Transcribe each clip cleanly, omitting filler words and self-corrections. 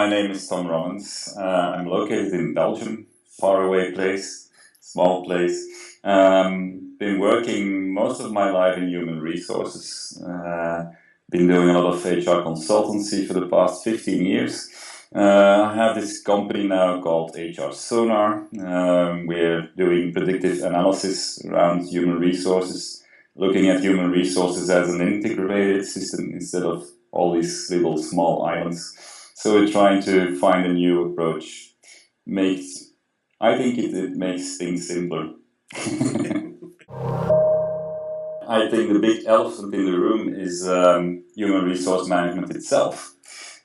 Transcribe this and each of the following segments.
my name is Rommens. I'm located in Belgium, faraway place, small place. Been working most of my life in human resources. Been doing a lot of HR consultancy for the past 15 years. I have this company now called HR Sonar. We're doing predictive analysis around human resources, looking at human resources as an integrated system instead of all these little small islands. So we're trying to find a new approach. I think it makes things simpler. I think the big elephant in the room is human resource management itself.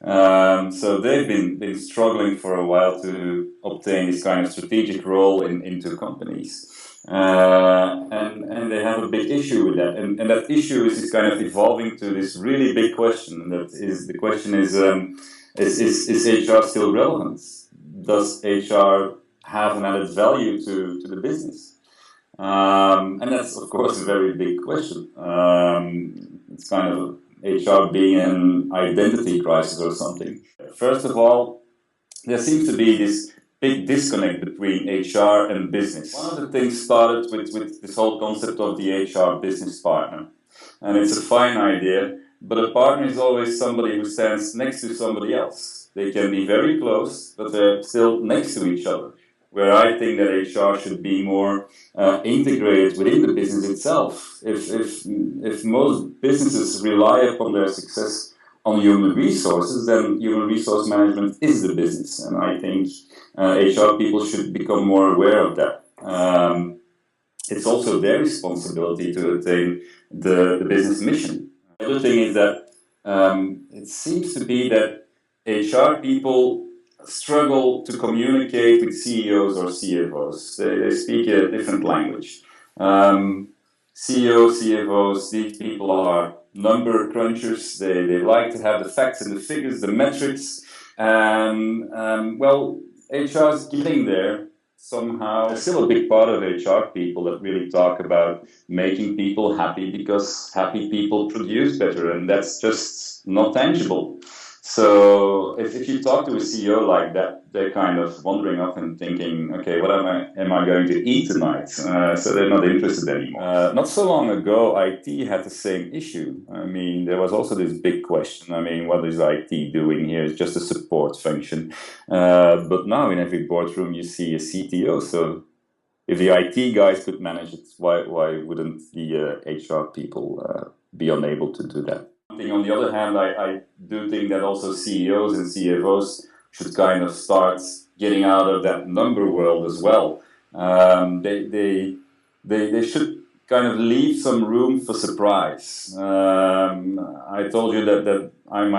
So they've been struggling for a while to obtain this kind of strategic role into companies. And they have a big issue with that. And that issue is kind of evolving to this really big question. And that is, the question is HR still relevant? Does HR have an added value to the business? And that's, of course, a very big question. It's kind of HR being an identity crisis or something. First of all, there seems to be this big disconnect between HR and business. One of the things started with this whole concept of the HR business partner. And it's a fine idea, but a partner is always somebody who stands next to somebody else. They can be very close, but they're still next to each other. Where I think that HR should be more integrated within the business itself. If most businesses rely upon their success on human resources, then human resource management is the business. And I think HR people should become more aware of that. It's also their responsibility to attain the business mission. The other thing is that it seems to be that HR people struggle to communicate with CEOs or CFOs. They speak a different language. CEOs, CFOs, these people are number crunchers. They like to have the facts and the figures, the metrics. Well, HR is getting there somehow. There's still a big part of HR people that really talk about making people happy because happy people produce better, and that's just not tangible. So if you talk to a CEO like that, they're kind of wandering off and thinking, okay, what am I going to eat tonight? So they're not interested anymore. Not so long ago, IT had the same issue. I mean, there was also this big question. I mean, what is IT doing here? It's just a support function. But now in every boardroom, you see a CTO. So if the IT guys could manage it, why wouldn't the HR people be unable to do that? On the other hand, I do think that also CEOs and CFOs should kind of start getting out of that number world as well. They should kind of leave some room for surprise. I told you that I'm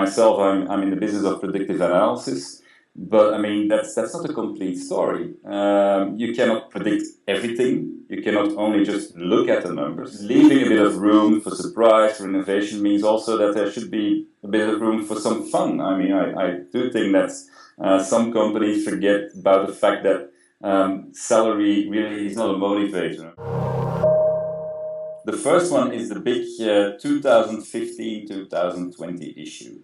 in the business of predictive analysis. But I mean, that's not a complete story. You cannot predict everything. You cannot only just look at the numbers. Leaving a bit of room for surprise, for innovation means also that there should be a bit of room for some fun. I mean, I do think that some companies forget about the fact that salary really is not a motivator. The first one is the big 2015-2020 issue.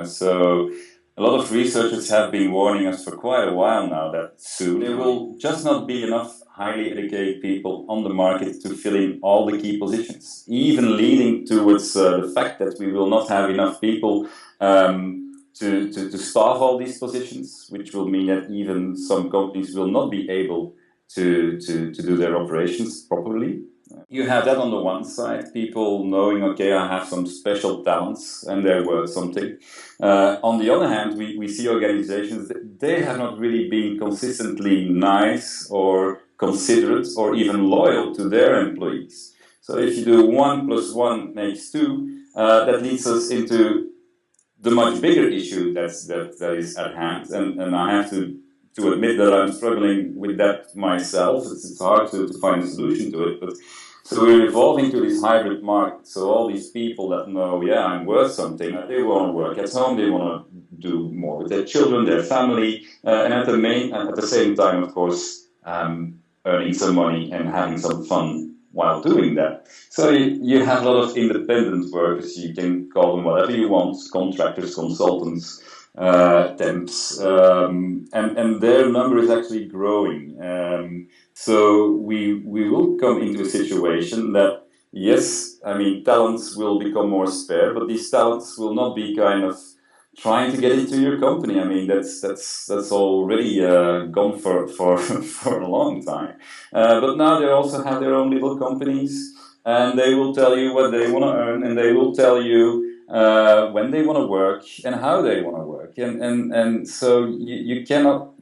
So a lot of researchers have been warning us for quite a while now that soon there will just not be enough highly educated people on the market to fill in all the key positions, even leading towards the fact that we will not have enough people to staff all these positions, which will mean that even some companies will not be able to do their operations properly. You have that on the one side, people knowing, okay, I have some special talents and they're worth something. On the other hand, we see organizations that they have not really been consistently nice or considerate or even loyal to their employees. So if you do 1 + 1 = 2, that leads us into the much bigger issue that is at hand. And I have to admit that I'm struggling with that myself. It's hard to find a solution to it. But so we're evolving to this hybrid market. So all these people that know, yeah, I'm worth something, they want to work at home, they want to do more with their children, their family, and at the same time, of course, earning some money and having some fun while doing that. So you have a lot of independent workers. You can call them whatever you want, contractors, consultants. temps, and their number is actually growing. So we will come into a situation that, yes, I mean, talents will become more spare, but these talents will not be kind of trying to get into your company. I mean, that's already gone for for a long time. But now they also have their own little companies, and they will tell you what they want to earn, and they will tell you when they want to work and how they want to work, and so you cannot.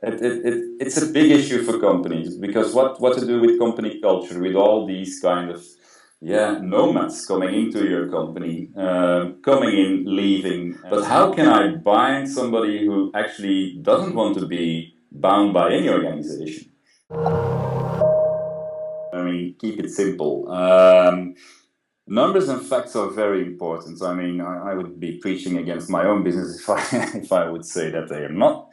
It's a big issue for companies, because what to do with company culture, with all these kind of, yeah, nomads coming into your company, coming in, leaving. But how can I bind somebody who actually doesn't want to be bound by any organization? I mean, keep it simple. Numbers and facts are very important. I mean, I would be preaching against my own business if I if I would say that they are not.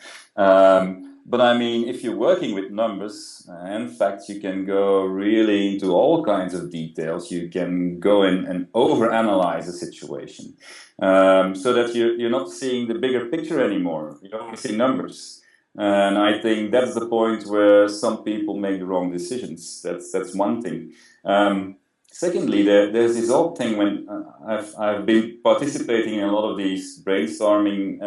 But I mean, if you're working with numbers and facts, you can go really into all kinds of details. You can go in and overanalyze a situation, so that you're not seeing the bigger picture anymore. You only see numbers. And I think that's the point where some people make the wrong decisions. That's one thing. Secondly, there's this odd thing when I've been participating in a lot of these brainstorming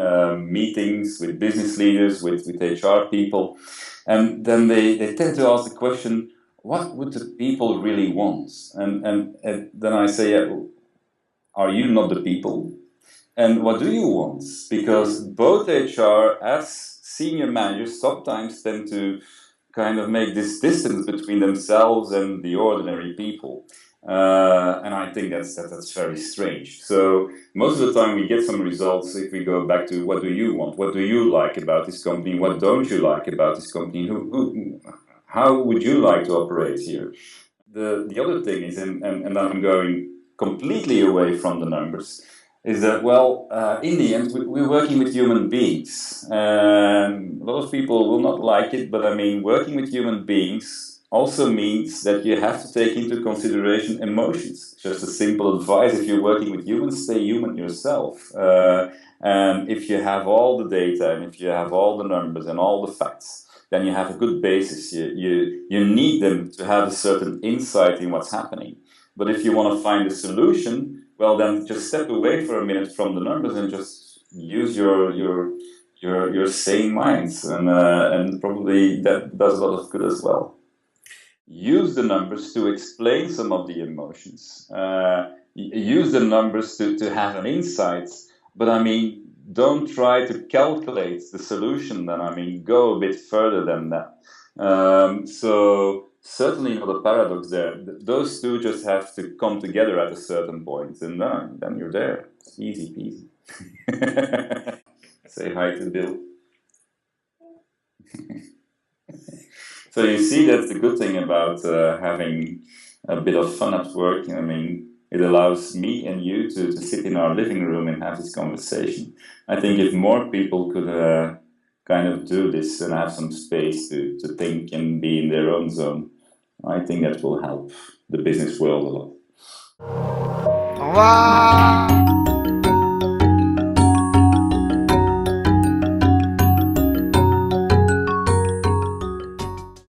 meetings with business leaders, with HR people, and then they tend to ask the question, what would the people really want? And then I say, yeah, are you not the people? And what do you want? Because both HR as senior managers sometimes tend to kind of make this distance between themselves and the ordinary people. And I think that's very strange. So most of the time we get some results if we go back to, what do you want? What do you like about this company? What don't you like about this company? How would you like to operate here? The other thing is, and I'm going completely away from the numbers, is that, well, in the end, we're working with human beings. A lot of people will not like it, but I mean, working with human beings also means that you have to take into consideration emotions. Just a simple advice: if you're working with humans, stay human yourself. And if you have all the data, and if you have all the numbers and all the facts, then you have a good basis. You need them to have a certain insight in what's happening. But if you want to find a solution, well, then just step away for a minute from the numbers and just use your sane minds, and probably that does a lot of good as well. Use the numbers to explain some of the emotions. Use the numbers to have an insight. But I mean, don't try to calculate the solution. Then I mean, go a bit further than that. So certainly not a paradox there. Those two just have to come together at a certain point, and then you're there. It's easy peasy. Say hi to Bill. So you see, that's the good thing about having a bit of fun at work. I mean, it allows me and you to sit in our living room and have this conversation. I think if more people could kind of do this and have some space to think and be in their own zone, I think that will help the business world a lot.